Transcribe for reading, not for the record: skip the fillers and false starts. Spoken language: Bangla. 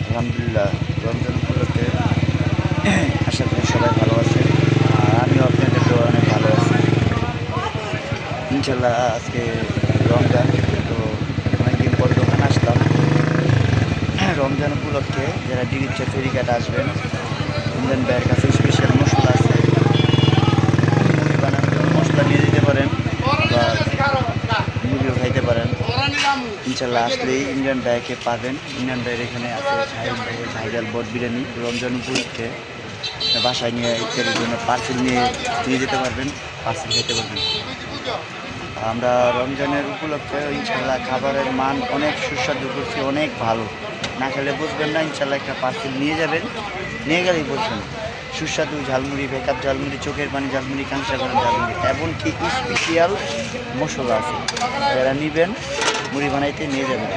আলহামদুলিল্লাহ, রমজান উপলক্ষে আশা করি সবাই ভালো আছে। আর আমিও আপনাদেরকে অনেক ভালো আছি ইনশাল্লাহ। আজকে রমজান, তো অনেকদিন পর দোকানে আসলাম। রমজান উপলক্ষে যারা ডিরিচা ফেরিঘাট আসবেন, ইন্ডিয়ান ভাইয়ের কাছে স্পেশাল মশলা আছে। মুড়ি বানানোর জন্য মশলা নিয়ে যেতে পারেন বা মুড়িও খাইতে পারেন। ইনশাল্লাহ আসলেই ইন্ডিয়ান ভাইকে পাবেন। ইন্ডিয়ান ভাইয়ের এখানে আছে ভাইরাল বট বিরিয়ানি। রমজান উপলক্ষে বাসায় নিয়ে ইত্যাদির জন্য পার্সেল নিয়ে যেতে পারবেন, পার্সেল খেতে পারবেন। আমরা রমজানের উপলক্ষে ইনশাল্লাহ খাবারের মান অনেক সুস্বাদু করছি, অনেক ভালো। না খেলে বুঝবেন না। ইনশাল্লাহ একটা পার্সেল নিয়ে যাবেন, নিয়ে গেলেই বুঝবেন। সুস্বাদু ঝালমুড়ি, বেকাপ ঝালমুড়ি, চোখের পানি ঝালমুড়ি, কাঁচা গরম ঝালমুড়ি, এমনকি স্পেশাল মশলা আছে। যারা নেবেন মুড়ি বানাইতে নিয়ে যাবেন।